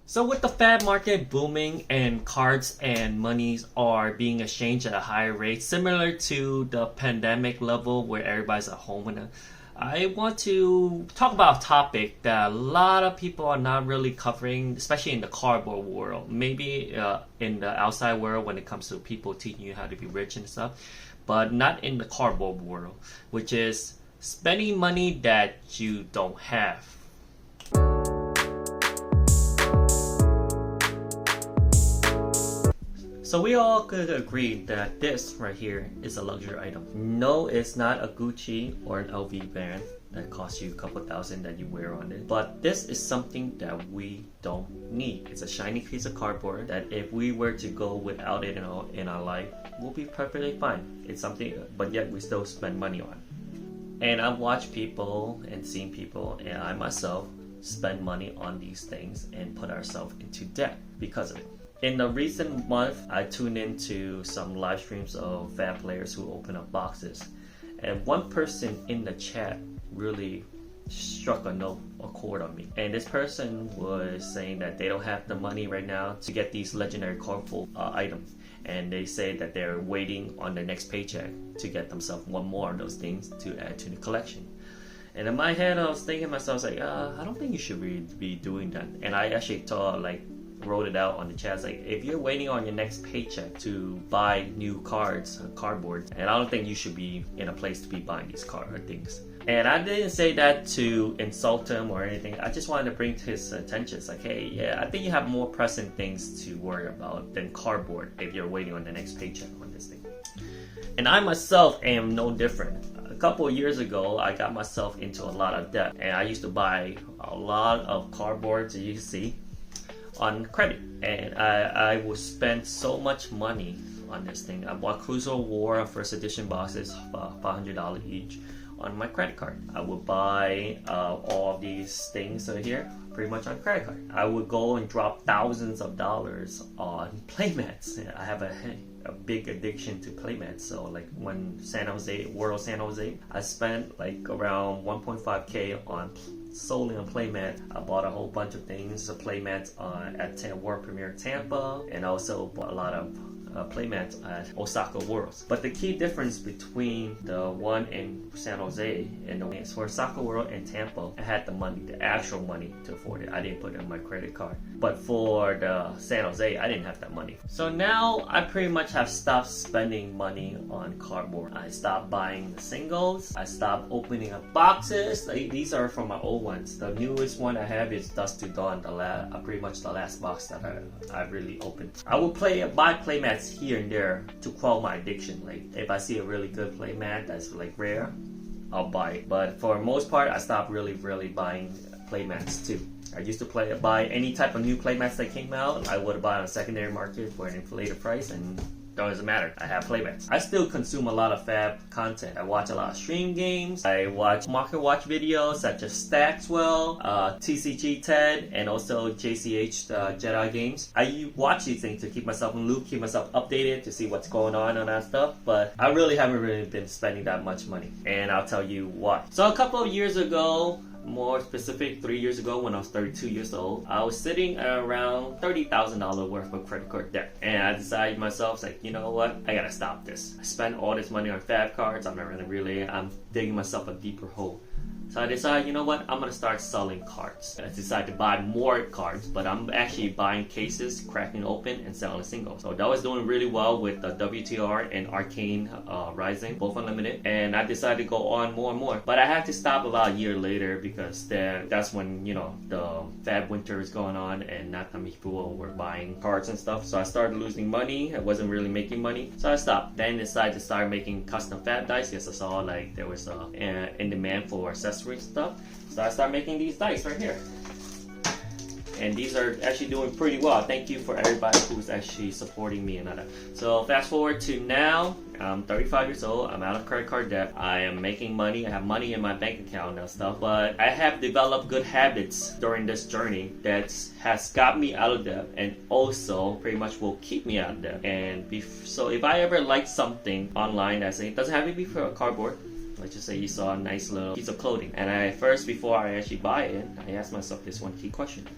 So with the fab market booming and cards and monies are being exchanged at a higher rate, similar to the pandemic level where everybody's at home, and I want to talk about a topic that a lot of people are not really covering, especially in the cardboard world. Maybe in the outside world when it comes to people teaching you how to be rich and stuff, but not in the cardboard world, which is spending money that you don't have. So we all could agree that this right here is a luxury item. No, it's not a Gucci or an LV band that costs you a couple thousand that you wear on it. But this is something that we don't need. It's a shiny piece of cardboard that if we were to go without it in our life, we'll be perfectly fine. It's something, but yet we still spend money on. And I've watched people and seen people, and I myself, spend money on these things and put ourselves into debt because of it. In the recent month, I tuned into some live streams of fab players who open up boxes. And one person in the chat really struck a chord on me. And this person was saying that they don't have the money right now to get these legendary colorful items. And they say that they're waiting on the next paycheck to get themselves one more of those things to add to the collection. And in my head, I was thinking to myself, I don't think you should be doing that. And I actually wrote it out on the chat, if you're waiting on your next paycheck to buy new cardboard, and I don't think you should be in a place to be buying these things. And I didn't say that to insult him or anything. I just wanted to bring to his attention, hey, yeah, I think you have more pressing things to worry about than cardboard if you're waiting on the next paycheck on this thing. And I myself am no different. A couple of years ago, I got myself into a lot of debt, and I used to buy a lot of cardboards, as you can see, on credit, and I would spend so much money on this thing. I bought Cruiser War first edition boxes, $500 each, on my credit card. I would buy all of these things here pretty much on credit card. I would go and drop thousands of dollars on playmats. I have a big addiction to playmats. So like when World San Jose, I spent around 1.5K on solely on playmat. I bought a whole bunch of things, playmats at World Premiere Tampa, and also bought a lot of playmats at Osaka Worlds. But the key difference between the one in San Jose and the one for Osaka World and Tampa, I had the money, the actual money to afford it. I didn't put it on my credit card. But for the San Jose, I didn't have that money. So now I pretty much have stopped spending money on cardboard. I stopped buying the singles. I stopped opening up boxes. These are from my old ones. The newest one I have is Dust to Dawn, pretty much the last box that I really opened. I will buy playmats here and there to quell my addiction. If I see a really good playmat that's rare, I'll buy it. But for the most part, I stopped really buying playmats too. I used to buy any type of new playmats that came out. I would buy on a secondary market for an inflated price, and doesn't matter. I have playmats. I still consume a lot of fab content. I watch a lot of stream games. I watch market watch videos such as Stackswell, TCG Ted, and also JCH Jedi Games. I watch these things to keep myself in loop, keep myself updated, to see what's going on that stuff. But I really haven't been spending that much money, and I'll tell you why. So a couple of years ago, more specific, 3 years ago when I was 32 years old, I was sitting around $30,000 worth of credit card debt. And I decided myself, you know what, I gotta stop this. I spent all this money on fab cards, I'm digging myself a deeper hole. So I decided, you know what, I'm gonna start selling cards. I decided to buy more cards, but I'm actually buying cases, cracking open, and selling singles. So that was doing really well with the WTR and Arcane Rising, both unlimited. And I decided to go on more and more. But I had to stop about a year later because that's when, the fab winter is going on and not that many people were buying cards and stuff. So I started losing money. I wasn't really making money. So I stopped. Then decided to start making custom fab dice because I saw there was in demand for accessories stuff. So I started making these dice right here. And these are actually doing pretty well. Thank you for everybody who's actually supporting me and all that. So fast forward to now, I'm 35 years old. I'm out of credit card debt. I am making money. I have money in my bank account and stuff. But I have developed good habits during this journey that has got me out of debt and also pretty much will keep me out of debt. And so if I ever like something online, it doesn't have to be for a cardboard. Let's just say you saw a nice little piece of clothing. And before I actually buy it, I ask myself this one key question.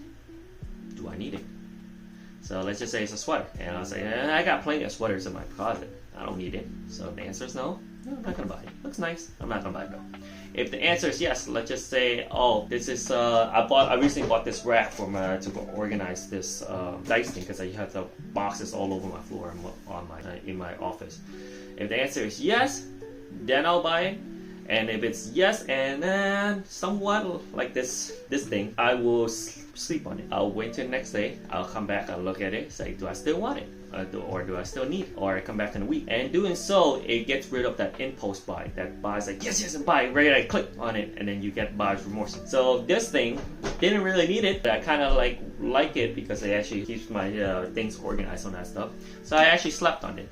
do I need it? So let's just say it's a sweater, and I'll say, I got plenty of sweaters in my closet. I don't need it. So if the answer is no, I'm not gonna buy it. Looks nice. I'm not gonna buy it though. If the answer is yes, let's just say, oh, this is I recently bought this rack from to organize this dice thing because I have the boxes all over my floor in my office. If the answer is yes, then I'll buy it. And if it's yes and then somewhat like this thing, I will sleep on it. I'll wait till the next day. I'll come back, I'll look at it, say, do I still want it? Or do I still need it? Or I come back in a week. And doing so, it gets rid of that impulse buy. That buys like, yes, and buy, right? I click on it, and then you get buyer's remorse. So this thing, didn't really need it, but I kind of like it because it actually keeps my things organized on that stuff. So I actually slept on it.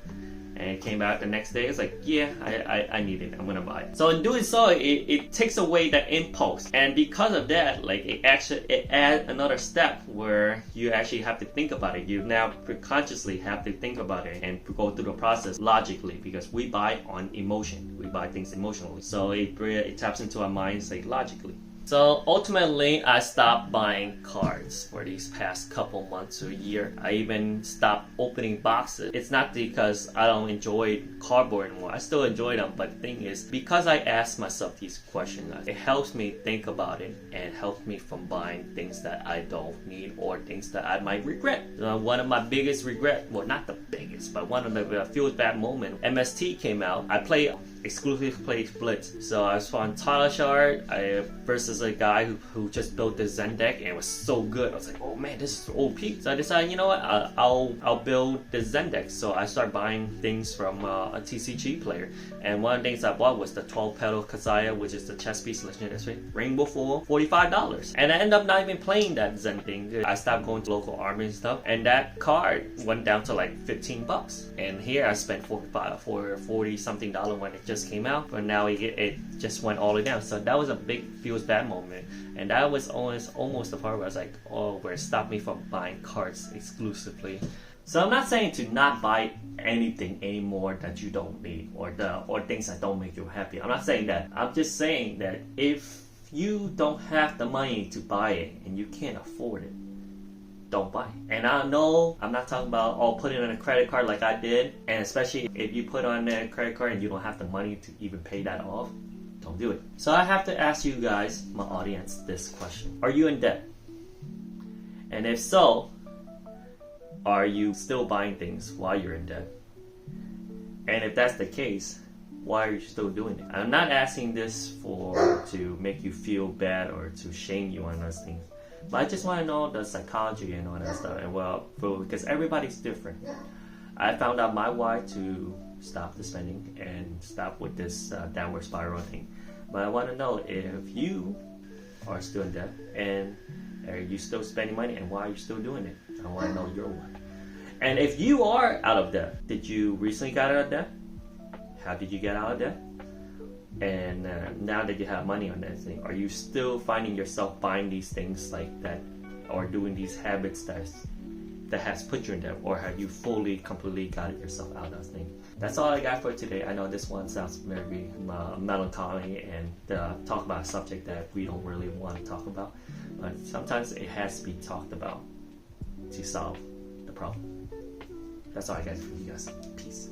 And it came out the next day. It's like, yeah, I need it. I'm gonna buy it. So in doing so, it takes away that impulse, and because of that, like it adds another step where you actually have to think about it. You now consciously have to think about it and go through the process logically, because we buy on emotion. We buy things emotionally. So it taps into our minds like logically. So ultimately, I stopped buying cards for these past couple months or a year. I even stopped opening boxes. It's not because I don't enjoy cardboard anymore. I still enjoy them, but the thing is, because I ask myself these questions, it helps me think about it and helps me from buying things that I don't need or things that I might regret. One of my biggest regret, well, not the biggest, but one of the feels bad moment, MST came out. I exclusively played Blitz. So I was on Tyler Shard versus a guy who just built this Zen deck, and it was so good. I was like, oh man, this is OP. So I decided, you know what, I'll build this Zen deck. So I started buying things from a TCG player, and one of the things I bought was the 12-petal Kazaya, which is the chess piece legendary Rainbow for $45. And I ended up not even playing that Zen thing. I stopped going to local army and stuff, and that card went down to like $15. And here I spent $40 something when it just came out, but now it just went all the way down. So that was a big feels bad moment, and that was almost the part where I was like, oh, where it stopped me from buying cards exclusively. So I'm not saying to not buy anything anymore that you don't need, or things that don't make you happy. I'm not saying that. I'm just saying that if you don't have the money to buy it and you can't afford it, don't buy it. And I know I'm not talking about put it on a credit card like I did, and especially if you put on a credit card and you don't have the money to even pay that off, don't do it. So I have to ask you guys, my audience, this question. Are you in debt? And if so, are you still buying things while you're in debt? And if that's the case, why are you still doing it? I'm not asking this to make you feel bad or to shame you on those things. But I just want to know the psychology and all that stuff. And because everybody's different. I found out my why to stop the spending and stop with this downward spiral thing. But I want to know if you are still in debt, and are you still spending money, and why are you still doing it? I want to know your why. And if you are out of debt, did you recently get out of debt? How did you get out of debt? And now that you have money on that thing, are you still finding yourself buying these things like that, or doing these habits that has put you in debt, or have you completely got yourself out of that thing? That's all I got for today. I know this one sounds very melancholy and talk about a subject that we don't really want to talk about, but sometimes it has to be talked about to solve the problem. That's all I got for you guys. Peace.